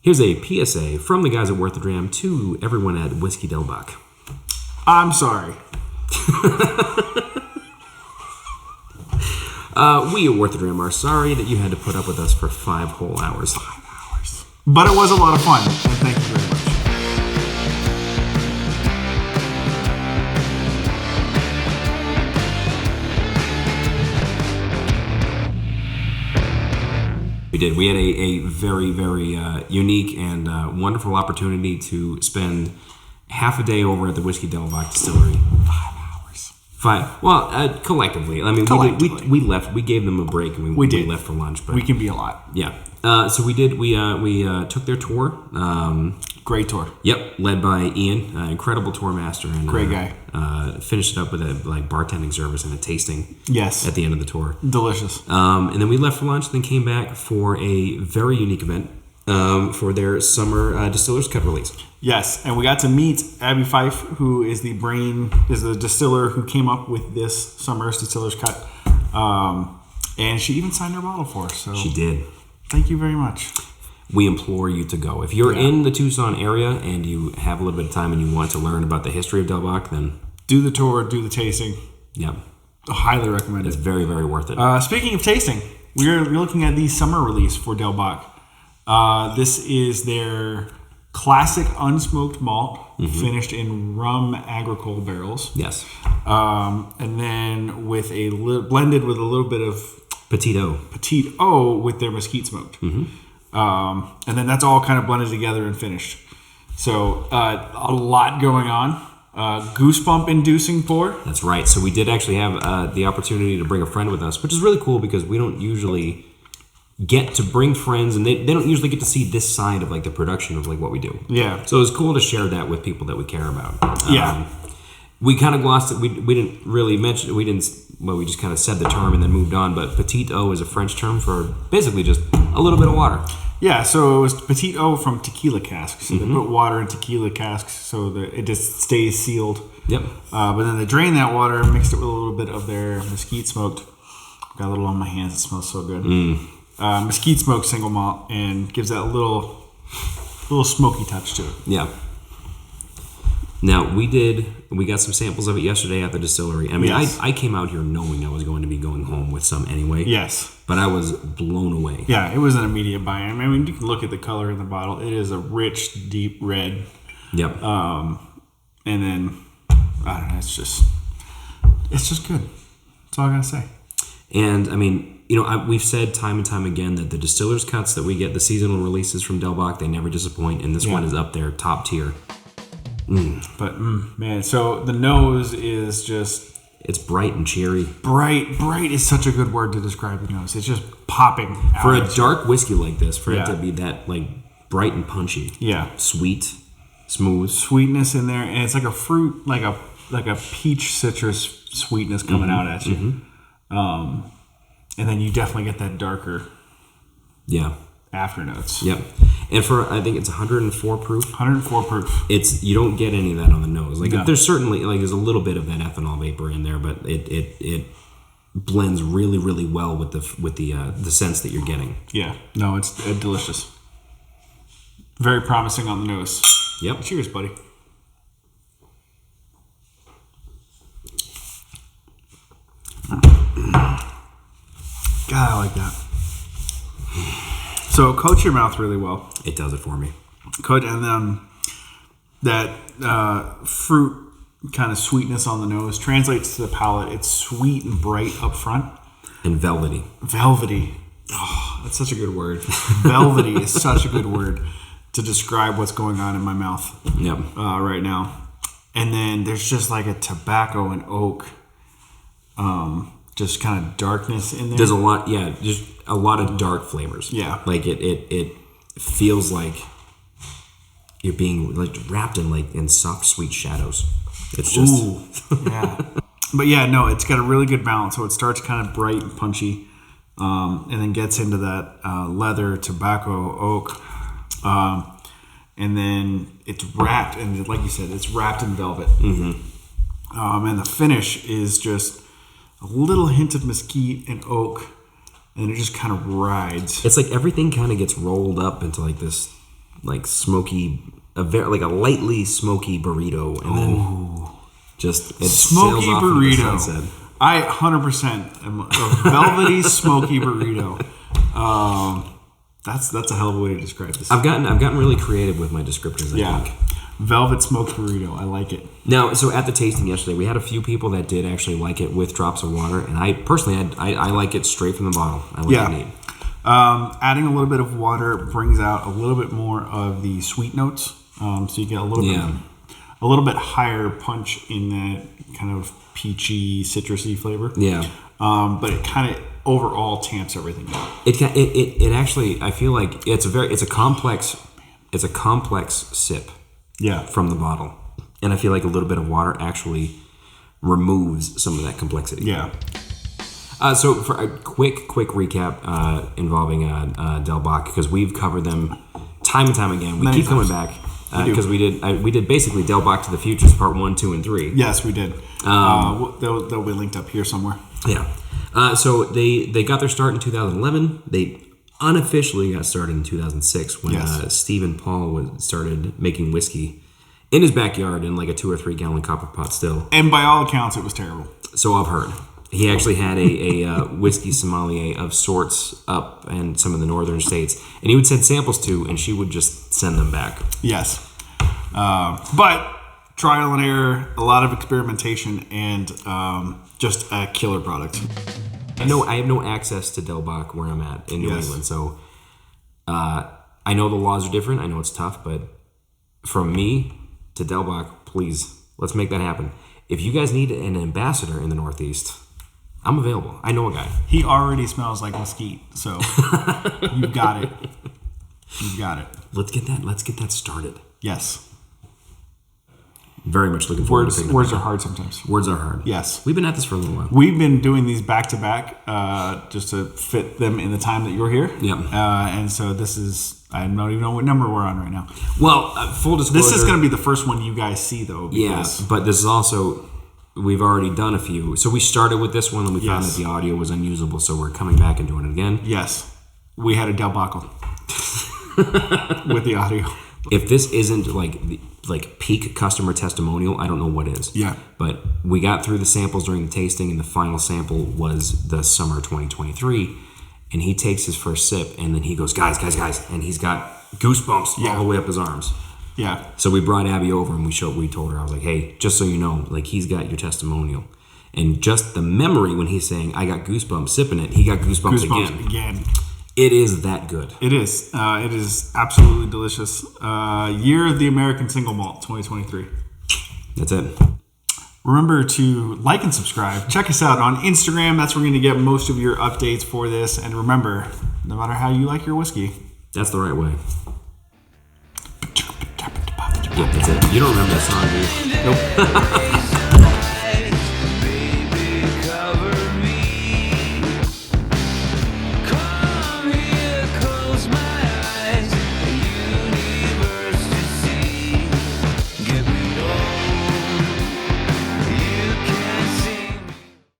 Here's a PSA from the guys at Worth the Dram to everyone at Whiskey Del Bac. I'm sorry. We at Worth the Dram are sorry that you had to put up with us for 5 whole hours. 5 hours. But it was a lot of fun, and thank you very much. We did. We had a very, very unique and wonderful opportunity to spend half a day over at the Whiskey Del Bac distillery. 5 hours. 5. Well, collectively. I mean, we left. We gave them a break and we left for lunch. But we can be a lot. Yeah. So we did. We took their tour. Great tour. Yep, led by Ian, incredible tour master, and great guy. Finished it up with a bartending service and a tasting. Yes. At the end of the tour, delicious. And then we left for lunch, and then came back for a very unique event for their summer Distillers Cut release. Yes, and we got to meet Abbey Fife, who is the distiller who came up with this summer's Distillers Cut, and she even signed her bottle for us. So she did. Thank you very much. We implore you to go. If you're in the Tucson area and you have a little bit of time and you want to learn about the history of Del Bac, then do the tour, do the tasting. Yep. Highly recommend it. It's very, very worth it. Speaking of tasting, we're looking at the summer release for Del Bac. This is their classic unsmoked malt, finished in Rhum Agricole barrels. Yes. And then with blended with a little bit of petite eaux with their mesquite smoked. And then that's all kind of blended together and finished. So a lot going on. Goosebump inducing pour. That's right. So we did actually have the opportunity to bring a friend with us, which is really cool because we don't usually get to bring friends, and they don't usually get to see this side of like the production of like what we do. Yeah. So it was cool to share that with people that we care about. Yeah. We kind of glossed it. We didn't really mention it. We just kind of said the term and then moved on. But petite eau is a French term for basically just a little bit of water. Yeah, so it was petite eau from tequila casks. So they put water in tequila casks so that it just stays sealed. Yep. But then they drained that water, mixed it with a little bit of their mesquite smoked. Got a little on my hands. It smells so good. Mesquite smoked single malt and gives that little smoky touch to it. Yeah. Now, we got some samples of it yesterday at the distillery. I mean, yes. I came out here knowing I was going to be going home with some anyway. Yes. But I was blown away. Yeah, it was an immediate buy. I mean, you can look at the color in the bottle. It is a rich, deep red. Yep. And then, I don't know, it's just good. That's all I got to say. And, I mean, we've said time and time again that the distillers cuts that we get, the seasonal releases from Del Bac, they never disappoint. And this one is up there, top tier. But man, so the nose is just... It's bright and cheery. Bright is such a good word to describe the nose. It's just popping out. For a dark whiskey like this, for it to be that like bright and punchy. Yeah. Sweet, smooth. Sweetness in there, and it's like a fruit, like a peach citrus sweetness coming out at you. And then you definitely get that darker after notes. Yep. And I think it's 104 proof. 104 proof. You don't get any of that on the nose. Like there's certainly there's a little bit of that ethanol vapor in there, but it blends really, really well with the sense that you're getting. Yeah. No, it's delicious. Very promising on the nose. Yep. Cheers, buddy. God, I like that. So it coats your mouth really well. It does it for me. And then that fruit kind of sweetness on the nose translates to the palate. It's sweet and bright up front. And velvety. Velvety. Oh, that's such a good word. Velvety is such a good word to describe what's going on in my mouth right now. And then there's just like a tobacco and oak just kind of darkness in there. There's a lot, just a lot of dark flavors. Yeah. Like it feels like you're being like wrapped in soft, sweet shadows. It's just... Ooh, yeah. But yeah, no, it's got a really good balance. So it starts kind of bright and punchy, and then gets into that leather, tobacco, oak, and then it's wrapped, and like you said, it's wrapped in velvet. And the finish is just a little hint of mesquite and oak, and it just kind of rides. It's like everything kind of gets rolled up into like this like smoky, like a lightly smoky burrito, and then just it Smoky sails off into the burrito. sunset. I 100% am a velvety smoky burrito. That's a hell of a way to describe this. I've gotten really creative with my descriptors. I think. Velvet smoked burrito. I like it. Now, so at the tasting yesterday, we had a few people that did actually like it with drops of water, and I personally, I like it straight from the bottle. I like it neat. Adding a little bit of water brings out a little bit more of the sweet notes, so you get a little bit higher punch in that kind of peachy, citrusy flavor. Yeah. But it kind of overall tamps everything up. It actually, I feel like it's a complex sip. Yeah. From the bottle, and I feel like a little bit of water actually removes some of that complexity. Yeah. So for a quick recap involving Del Bac, because we've covered them time and time again. We keep coming back because we did basically Del Bac to the Futures Part 1, 2, and 3. Yes, we did. They'll be linked up here somewhere. Yeah. So they got their start in 2011. They unofficially got started in 2006 when Stephen Paul started making whiskey in his backyard in like a 2 or 3 gallon copper pot still. And by all accounts, it was terrible. So I've heard. He actually had a whiskey sommelier of sorts up in some of the northern states, and he would send samples to, and she would just send them back. Yes. But trial and error, a lot of experimentation, and just a killer product. I have no access to Del Bac where I'm at in New England, so I know the laws are different. I know it's tough, but from me to Del Bac, please, let's make that happen. If you guys need an ambassador in the Northeast, I'm available. I know a guy. He already smells like mesquite, so you've got it. You've got it. Let's get that started. Yes. Very much looking forward to picking Words are hard sometimes. Words are hard. Yes. We've been at this for a little while. We've been doing these back to back just to fit them in the time that you're here. Yep. And so this is, I don't even know what number we're on right now. Well, full disclosure. This is going to be the first one you guys see, though. Yes, but this is also, we've already done a few. So we started with this one, and we found that the audio was unusable, so we're coming back and doing it again. Yes. We had a debacle with the audio. If this isn't like peak customer testimonial, I don't know what is. Yeah. But we got through the samples during the tasting, and the final sample was the summer 2023. And he takes his first sip, and then he goes, guys, and he's got goosebumps all the way up his arms. Yeah. So we brought Abby over, and we told her, I was like, hey, just so you know, like, he's got your testimonial. And just the memory when he's saying, I got goosebumps sipping it, he got goosebumps again. It is that good. It is. It is absolutely delicious. Year of the American Single Malt, 2023. That's it. Remember to like and subscribe. Check us out on Instagram. That's where we're going to get most of your updates for this. And remember, no matter how you like your whiskey, that's the right way. Yeah, that's it. You don't remember that song, do you? Nope.